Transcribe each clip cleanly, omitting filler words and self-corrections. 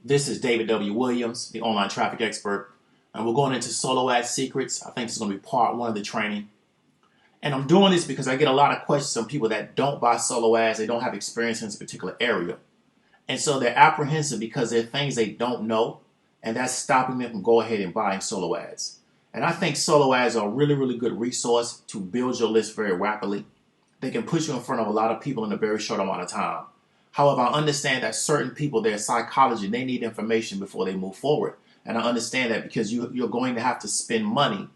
This is David W. Williams, the online traffic expert, and we're going into solo ad secrets. I think this is going to be part one of the training. And I'm doing this because I get a lot of questions from people that don't buy solo ads. They don't have experience in this particular area. And so they're apprehensive because there are things they don't know, and that's stopping them from going ahead and buying solo ads. And I think solo ads are a really, really good resource to build your list very rapidly. They can put you in front of a lot of people in a very short amount of time. However, I understand that certain people, their psychology, they need information before they move forward. And I understand that because you're going to have to spend money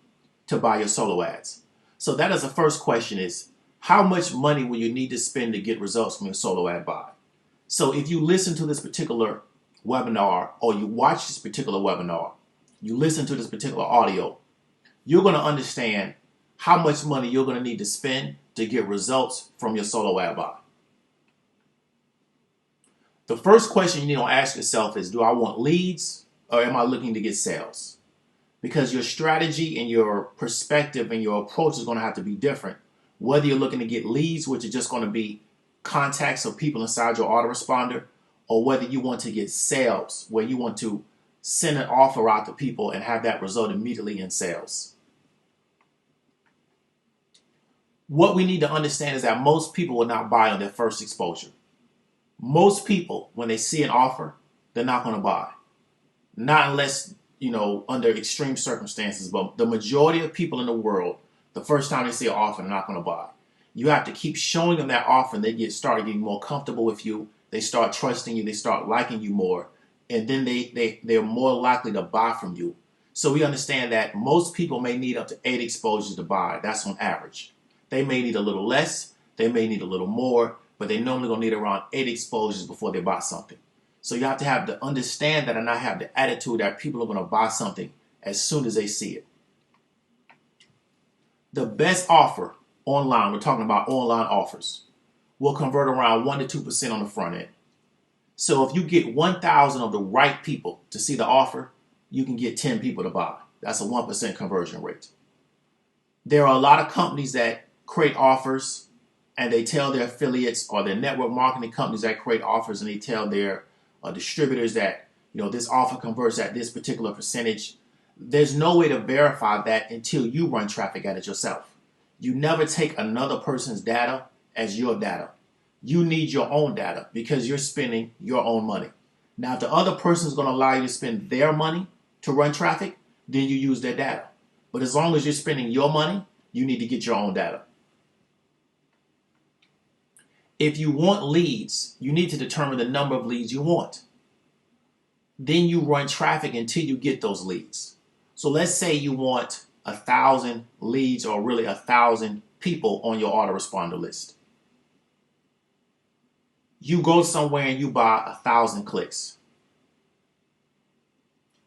to buy your solo ads. So that is the first question is, how much money will you need to spend to get results from your solo ad buy? So if you listen to this particular webinar or you watch this particular webinar, you listen to this particular audio, you're going to understand how much money you're going to need to spend to get results from your solo ad buy. The first question you need to ask yourself is, do I want leads or am I looking to get sales? Because your strategy and your perspective and your approach is going to have to be different. Whether you're looking to get leads, which are just going to be contacts of people inside your autoresponder, or whether you want to get sales, where you want to send an offer out to people and have that result immediately in sales. What we need to understand is that most people will not buy on their first exposure. Most people, when they see an offer, they're not going to buy. Not unless, under extreme circumstances, but the majority of people in the world, the first time they see an offer, they're not going to buy. You have to keep showing them that offer and they start getting more comfortable with you. They start trusting you. They start liking you more. And then they're more likely to buy from you. So we understand that most people may need up to 8 exposures to buy. That's on average. They may need a little less. They may need a little more. But they're normally going to need around 8 exposures before they buy something. So you have to understand that and not have the attitude that people are going to buy something as soon as they see it. The best offer online, we're talking about online offers, will convert around 1 to 2% on the front end. So if you get 1,000 of the right people to see the offer, you can get 10 people to buy. That's a 1% conversion rate. There are a lot of companies that create offers and they tell their affiliates or their network marketing companies that create offers and they tell their distributors that this offer converts at this particular percentage. There's no way to verify that until you run traffic at it yourself. You never take another person's data as your data. You need your own data because you're spending your own money. Now, if the other person is going to allow you to spend their money to run traffic, then you use their data. But as long as you're spending your money, you need to get your own data. If you want leads, you need to determine the number of leads you want. Then you run traffic until you get those leads. So let's say you want 1,000 leads or really 1,000 people on your autoresponder list. You go somewhere and you buy 1,000 clicks.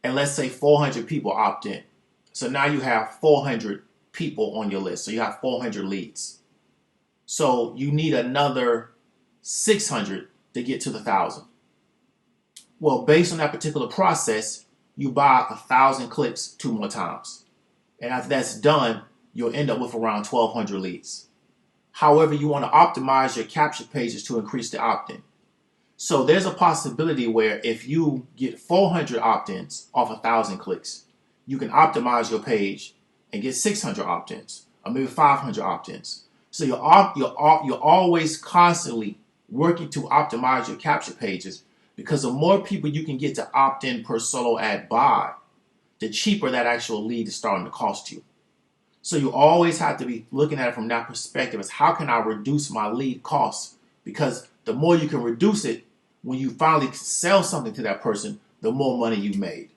And let's say 400 people opt in. So now you have 400 people on your list. So you have 400 leads. So you need another 600 to get to the 1,000. Well, based on that particular process, you buy 1,000 clicks 2 more times. And after that's done, you'll end up with around 1,200 leads. However, you want to optimize your capture pages to increase the opt-in. So there's a possibility where if you get 400 opt-ins off 1,000 clicks, you can optimize your page and get 600 opt-ins or maybe 500 opt-ins. So you're always constantly working to optimize your capture pages because the more people you can get to opt in per solo ad buy, the cheaper that actual lead is starting to cost you. So you always have to be looking at it from that perspective as how can I reduce my lead costs? Because the more you can reduce it, when you finally sell something to that person, the more money you've made.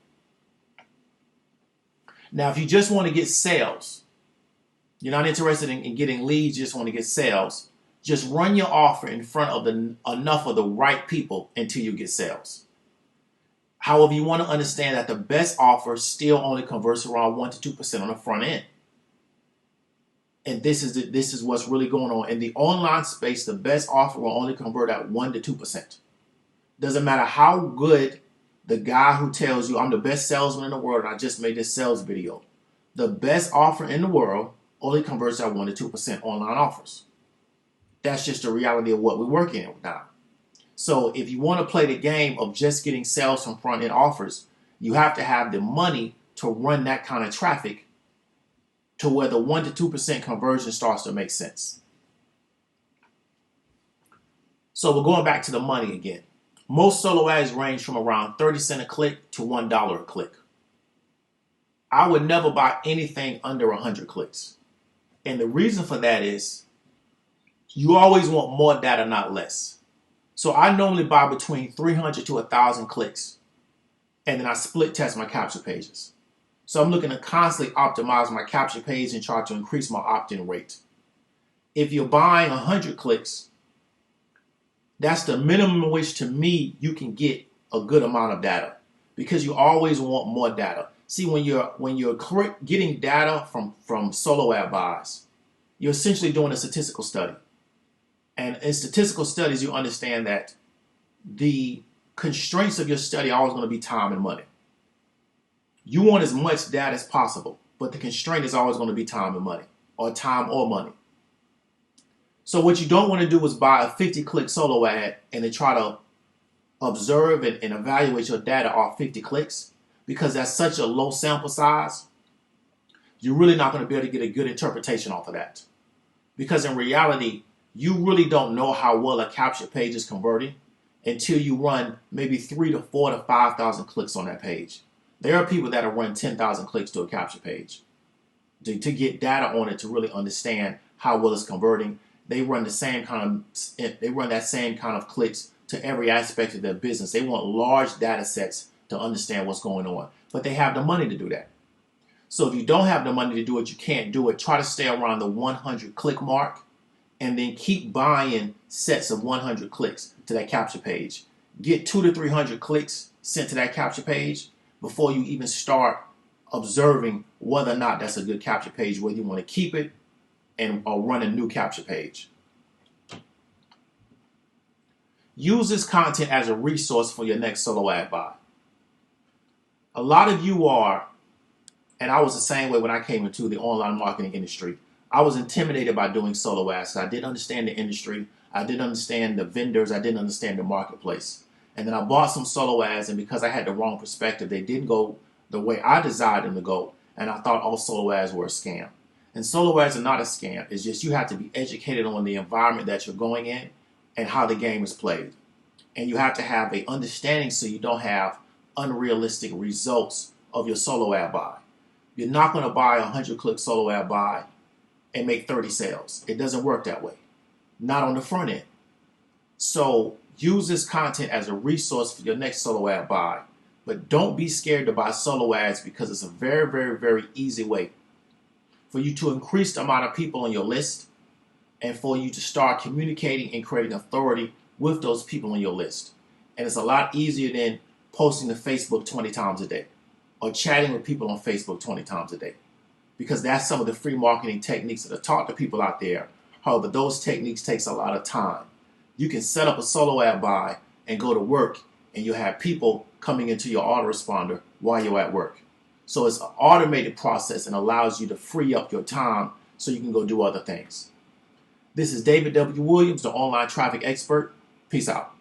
Now, if you just want to get sales, you're not interested in getting leads, you just want to get sales, just run your offer in front of enough of the right people until you get sales. However, you want to understand that the best offer still only converts around 1 to 2% on the front end. And this is what's really going on. In the online space, the best offer will only convert at 1 to 2%. Doesn't matter how good the guy who tells you, I'm the best salesman in the world and I just made this sales video. The best offer in the world only converts at 1 to 2% online offers. That's just the reality of what we're working with now. So if you want to play the game of just getting sales from front end offers, you have to have the money to run that kind of traffic to where the 1 to 2% conversion starts to make sense. So we're going back to the money again. Most solo ads range from around 30 cents a click to $1 a click. I would never buy anything under 100 clicks. And the reason for that is you always want more data, not less. So I normally buy between 300 to 1,000 clicks, and then I split test my capture pages. So I'm looking to constantly optimize my capture page and try to increase my opt-in rate. If you're buying 100 clicks, that's the minimum which to me you can get a good amount of data, because you always want more data. See, when you're getting data from solo ad buys, you're essentially doing a statistical study. And in statistical studies, you understand that the constraints of your study are always going to be time and money. You want as much data as possible, but the constraint is always going to be time and money, or time or money. So what you don't want to do is buy a 50-click solo ad and then try to observe and evaluate your data off 50 clicks, because that's such a low sample size. You're really not going to be able to get a good interpretation off of that. Because in reality, you really don't know how well a capture page is converting until you run maybe 3,000 to 4,000 to 5,000 clicks on that page. There are people that have run 10,000 clicks to a capture page to get data on it to really understand how well it's converting. They run that same kind of clicks to every aspect of their business. They want large data sets to understand what's going on, but they have the money to do that. So if you don't have the money to do it, you can't do it. Try to stay around the 100 click mark, and then keep buying sets of 100 clicks to that capture page. Get 200 to 300 clicks sent to that capture page before you even start observing whether or not that's a good capture page, whether you want to keep it or run a new capture page. Use this content as a resource for your next solo ad buy. A lot of you are, and I was the same way when I came into the online marketing industry. I was intimidated by doing solo ads. I didn't understand the industry. I didn't understand the vendors. I didn't understand the marketplace. And then I bought some solo ads, and because I had the wrong perspective, they didn't go the way I desired them to go, and I thought all solo ads were a scam. And solo ads are not a scam. It's just you have to be educated on the environment that you're going in and how the game is played. And you have to have an understanding so you don't have unrealistic results of your solo ad buy. You're not going to buy a 100-click solo ad buy and make 30 sales. It doesn't work that way. Not on the front end. So use this content as a resource for your next solo ad buy. But don't be scared to buy solo ads, because it's a very, very, very easy way for you to increase the amount of people on your list and for you to start communicating and creating authority with those people on your list. And it's a lot easier than posting to Facebook 20 times a day or chatting with people on Facebook 20 times a day, because that's some of the free marketing techniques that are taught to people out there. However, those techniques takes a lot of time. You can set up a solo ad buy and go to work, and you'll have people coming into your autoresponder while you're at work. So it's an automated process and allows you to free up your time so you can go do other things. This is David W. Williams, the online traffic expert. Peace out.